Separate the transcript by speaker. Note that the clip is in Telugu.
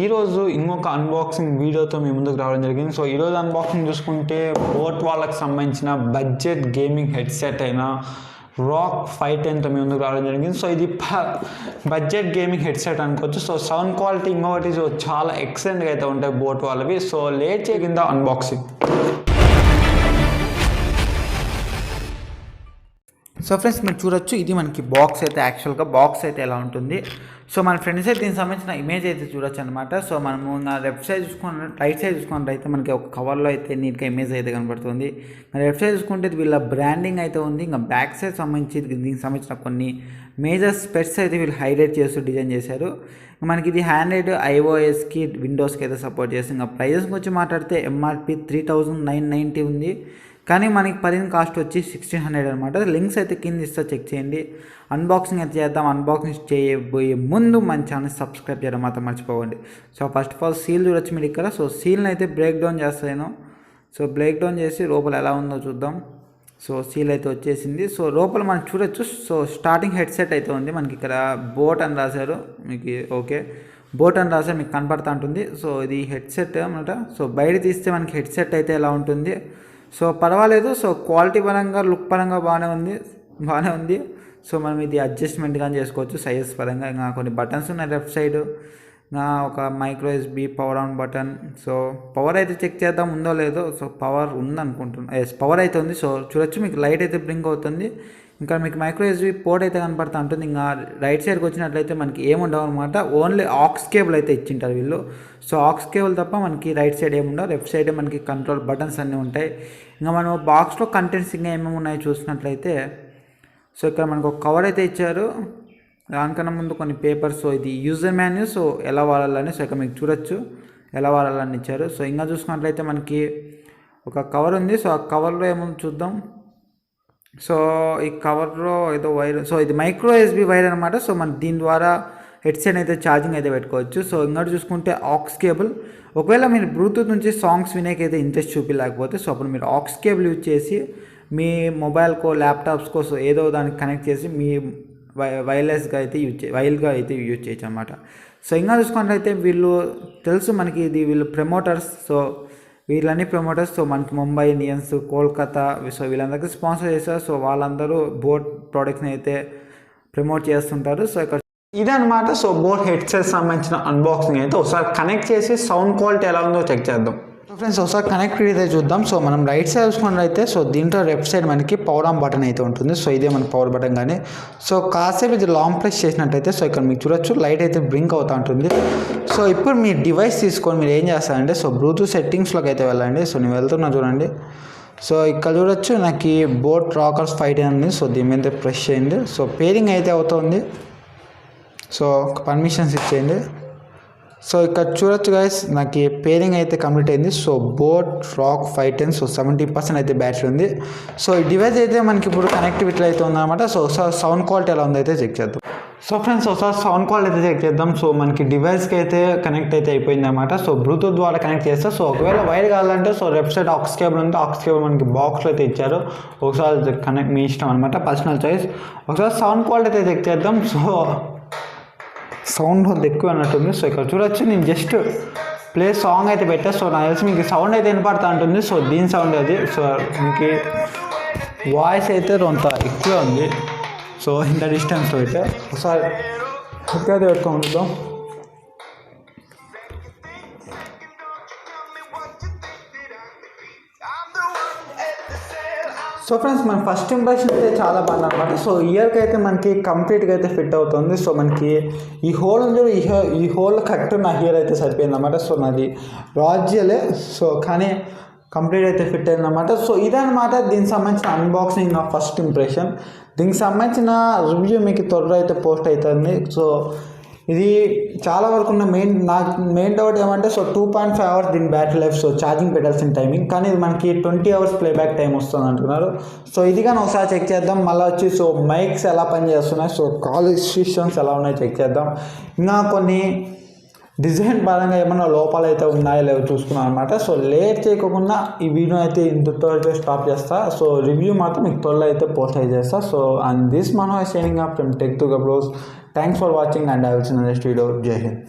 Speaker 1: ఈరోజు ఇంకొక అన్బాక్సింగ్ వీడియోతో మీ ముందుకు రావడం జరిగింది. సో ఈరోజు అన్బాక్సింగ్ చూసుకుంటే బోట్ వాళ్ళకి సంబంధించిన బడ్జెట్ గేమింగ్ హెడ్సెట్ అయిన రాక్ 510తో మీ ముందుకు రావడం జరిగింది. సో ఇది బడ్జెట్ గేమింగ్ హెడ్సెట్ అనుకోవచ్చు. సో సౌండ్ క్వాలిటీ ఇంకొకటి సో చాలా ఎక్సలెంట్గా అయితే ఉంటాయి బోట్ వాళ్ళవి. సో లేట్ చేయకుండా అన్బాక్సింగ్. సో ఫ్రెండ్స్ మీరు చూడొచ్చు, ఇది మనకి బాక్స్ అయితే యాక్చువల్గా బాక్స్ అయితే ఎలా ఉంటుంది. సో మన ఫ్రెండ్స్ అయితే దీనికి సంబంధించిన ఇమేజ్ అయితే చూడొచ్చు అనమాట. సో మనము నా లెఫ్ట్ సైడ్ చూసుకున్న రైట్ సైడ్ చూసుకున్నట్టు అయితే మనకి ఒక కవర్లో అయితే నీట్గా ఇమేజ్ అయితే కనబడుతుంది. మన లెఫ్ట్ సైడ్ చూసుకుంటే వీళ్ళ బ్రాండింగ్ అయితే ఉంది. ఇంకా బ్యాక్ సైడ్ సంబంధించి దీనికి సంబంధించిన కొన్ని మేజర్ స్పెట్స్ అయితే వీళ్ళు హైలైట్ చేస్తూ డిజైన్ చేశారు. మనకి ఇది హ్యాండ్రైడ్ ఐఓఎస్కి విండోస్కి అయితే సపోర్ట్ చేస్తుంది. ఇంకా ప్రైజెస్ గురించి మాట్లాడితే ఎంఆర్పి 3990 ఉంది, కానీ మనకి పడిన కాస్ట్ వచ్చి 1600 అనమాట. లింక్స్ అయితే కింద ఇస్తా, చెక్ చేయండి. అన్బాక్సింగ్ అయితే చేద్దాం. అన్బాక్సింగ్ చేయబోయే ముందు మన ఛానల్ సబ్స్క్రైబ్ చేయడం మాత్రం మర్చిపోకండి. So first of all seal చూడొచ్చు మీరు ఇక్కడ. సో సీల్ని అయితే బ్రేక్ డౌన్ చేస్తాను. సో బ్రేక్ డౌన్ చేసి లోపల ఎలా ఉందో చూద్దాం. సో సీల్ అయితే వచ్చేసింది. సో లోపల మనం చూడొచ్చు. సో స్టార్టింగ్ హెడ్సెట్ అయితే ఉంది. మనకి ఇక్కడ బోట్ అని రాశారు, మీకు ఓకే బోట్ అని రాశారు, మీకు కనపడుతూ ఉంటుంది. సో ఇది హెడ్సెట్ అనమాట. సో బయట తీస్తే మనకి హెడ్సెట్ అయితే ఎలా ఉంటుంది. సో పర్వాలేదు. సో క్వాలిటీ పరంగా లుక్ పరంగా బాగానే ఉంది. సో మనం ఇది అడ్జస్ట్మెంట్ కానీ చేసుకోవచ్చు సైజెస్ పరంగా. ఇంకా కొన్ని బటన్స్ ఉన్నాయి లెఫ్ట్ సైడ్, ఇంకా ఒక micro SB power on button. So power అయితే చెక్ చేద్దాం ఉందో లేదో. సో పవర్ ఉందనుకుంటున్నాను, పవర్ అయితే ఉంది. సో చూడొచ్చు, మీకు లైట్ అయితే బ్లింక్ అవుతుంది. ఇంకా మీకు మైక్రో ఎస్బి పోర్ట్ అయితే కనపడుతూ ఉంటుంది. ఇంకా రైట్ సైడ్కి వచ్చినట్లయితే మనకి ఏముండవు అనమాట, ఓన్లీ ఆక్స్ కేబుల్ అయితే ఇచ్చింటారు వీళ్ళు. సో ఆక్స్ కేబుల్ తప్ప మనకి రైట్ సైడ్ ఏముండవు. లెఫ్ట్ సైడే మనకి కంట్రోల్ బటన్స్ అన్నీ ఉంటాయి. ఇంకా మనం బాక్స్లో కంటెంట్స్ ఇంకా ఏమేమి ఉన్నాయో చూసినట్లయితే, సో ఇక్కడ మనకు ఒక కవర్ అయితే ఇచ్చారు, దానికన్నా ముందు కొన్ని పేపర్స్. సో ఇది యూజర్ మాన్యూ, సో ఎలా వాడాలని. సో ఇక్కడ మీకు చూడొచ్చు ఎలా వాడాలని ఇచ్చారు. సో ఇంకా చూసుకున్నట్లయితే మనకి ఒక కవర్ ఉంది. సో ఆ కవర్లో ఏమో చూద్దాం. సో ఈ కవర్లో ఏదో వైర్, సో ఇది మైక్రో ఎస్బి వైర్ అనమాట. సో మన దీని ద్వారా హెడ్సెట్ అయితే ఛార్జింగ్ అయితే పెట్టుకోవచ్చు. సో ఇంకోటి చూసుకుంటే ఆక్స్ కేబుల్. ఒకవేళ మీరు బ్లూటూత్ నుంచి సాంగ్స్ వినేకైతే ఇంట్రెస్ట్ చూపించలేకపోతే, సో అప్పుడు మీరు ఆక్స్ కేబుల్ యూజ్ చేసి మీ మొబైల్కో ల్యాప్టాప్స్కో సో ఏదో దానికి కనెక్ట్ చేసి మీ వైర్లెస్గా అయితే యూజ్ చేయొచ్చు అనమాట. సో ఇంకా చూసుకున్నట్లయితే వీళ్ళు తెలుసు మనకి, ఇది వీళ్ళు ప్రమోటర్స్. సో వీళ్ళని ప్రమోటర్స్. సో మనకి ముంబై ఇండియన్స్, కోల్కతా, సో వీళ్ళందరికీ స్పాన్సర్ చేస్తారు. సో వాళ్ళందరూ బోట్ ప్రోడక్ట్స్ని అయితే ప్రమోట్ చేస్తుంటారు. సో ఇక్కడ ఇదనమాట. సో బోట్ హెడ్సెట్ సంబంధించిన అన్బాక్సింగ్ అయితే ఒకసారి కనెక్ట్ చేసి సౌండ్ క్వాలిటీ ఎలా ఉందో చెక్ చేద్దాం. సో ఫ్రెండ్స్ ఒకసారి కనెక్టివిటీ అయితే చూద్దాం. సో మనం రైట్ సైడ్ చూసుకున్నట్లయితే, సో దీంట్లో లెఫ్ట్ సైడ్ మనకి పవర్ ఆన్ బటన్ అయితే ఉంటుంది. సో ఇదే మన పవర్ బటన్. కానీ సో కాసేపు ఇది లాంగ్ ప్రెస్ చేసినట్టయితే, సో ఇక్కడ మీకు చూడొచ్చు లైట్ అయితే బ్లింక్ అవుతూ ఉంటుంది. సో ఇప్పుడు మీ డివైస్ తీసుకొని మీరు ఏం చేస్తారంటే, సో బ్లూటూత్ సెట్టింగ్స్లోకి అయితే వెళ్ళండి. సో నేను వెళ్తున్నా చూడండి. సో ఇక్కడ చూడొచ్చు నాకు బోట్ రాకర్స్ 510 ఉంది. సో దీని మీద ప్రెస్ చేయండి. సో పేరింగ్ అయితే అవుతుంది. సో పర్మిషన్స్ ఇచ్చేయండి. సో ఇక్కడ చూడొచ్చు గైస్, నాకు పేరింగ్ అయితే కంప్లీట్ అయింది. So boat rock 510. సో 70% అయితే బ్యాటరీ ఉంది. సో ఈ డివైస్ అయితే మనకి ఇప్పుడు కనెక్టివిటీ అయితే ఉందన్నమాట. సో సౌండ్ క్వాలిటీ ఎలా ఉందో అయితే చెక్ చేద్దాం. సో ఫ్రెండ్స్ ఒకసారి సౌండ్ క్వాలిటీ అయితే చెక్ చేద్దాం. సో మనకి డివైస్కి అయితే కనెక్ట్ అయితే అయిపోయింది అనమాట. సో బ్లూటూత్ ద్వారా కనెక్ట్ చేస్తే, సో ఒకవేళ వైర్ కావాలంటే so left side aux cable ఉంది. ఆక్స్ కేబుల్ మనకి బాక్స్లో అయితే ఇచ్చారు. ఒకసారి కనెక్ట్ మీ ఇష్టం అనమాట, పర్సనల్ చాయిస్. ఒకసారి సౌండ్ క్వాలిటీ అయితే చెక్ చేద్దాం. సో సౌండ్ ఎక్కువ అన్నట్టుంది. సో ఇక్కడ చూడొచ్చు, నేను జస్ట్ ప్లే సాంగ్ అయితే పెట్టా. సో నాకు తెలిసి మీకు సౌండ్ అయితే వినపడుతూ ఉంటుంది. సో దీని సౌండ్ అది. సో మీకు వాయిస్ అయితే కొంత ఎక్కువ ఉంది. సో ఇంత డిస్టెన్స్ అయితే ఒకసారి ఎక్కువ అయితే పెట్టుకుంటాం. సో ఫ్రెండ్స్ మన ఫస్ట్ ఇంప్రెషన్ అయితే చాలా బాగుంది అనమాట. సో ఇయర్కి అయితే మనకి కంప్లీట్గా అయితే ఫిట్ అవుతుంది. సో మనకి ఈ హోల్ ఉంది, ఈ హోల్ కరెక్ట్ నా ఇయర్ అయితే సరిపోయింది అనమాట. సో నాది రాజ్యలే. సో కానీ కంప్లీట్ అయితే ఫిట్ అయిందన్నమాట. సో ఇదనమాట దీనికి సంబంధించిన అన్బాక్సింగ్ నా ఫస్ట్ ఇంప్రెషన్. దీనికి సంబంధించిన రివ్యూ మీకు త్వరలో అయితే పోస్ట్ అవుతుంది. సో ఇది చాలా వరకు ఉన్న మెయిన్ డౌట్ ఏమంటే, సో 2.5 అవర్స్ దీని బ్యాటరీ లైఫ్. సో ఛార్జింగ్ పెట్టాల్సిన టైమింగ్, కానీ ఇది మనకి 20 అవర్స్ ప్లేబ్యాక్ టైం వస్తుంది అంటున్నారు. సో ఇది కానీ ఒకసారి చెక్ చేద్దాం. మళ్ళీ వచ్చి సో మైక్స్ ఎలా పనిచేస్తున్నాయి, సో కాల్ సిస్టమ్స్ ఎలా ఉన్నాయో చెక్ చేద్దాం. ఇంకా కొన్ని డిజైన్ పరంగా ఏమన్నా లోపాలు అయితే ఉన్నాయో లేవో చూసుకున్నాం అనమాట. సో లేట్ చేయకుండా ఈ వీడియో అయితే ఇంతతో అయితే స్టాప్ చేస్తా. సో రివ్యూ మాత్రం మీకు త్వరలో అయితే పోస్ట్ అయితే చేస్తా. So and this Mano sharing up from tech to గబ్లోస్. Thanks for watching and I will see next video. జై హింద్.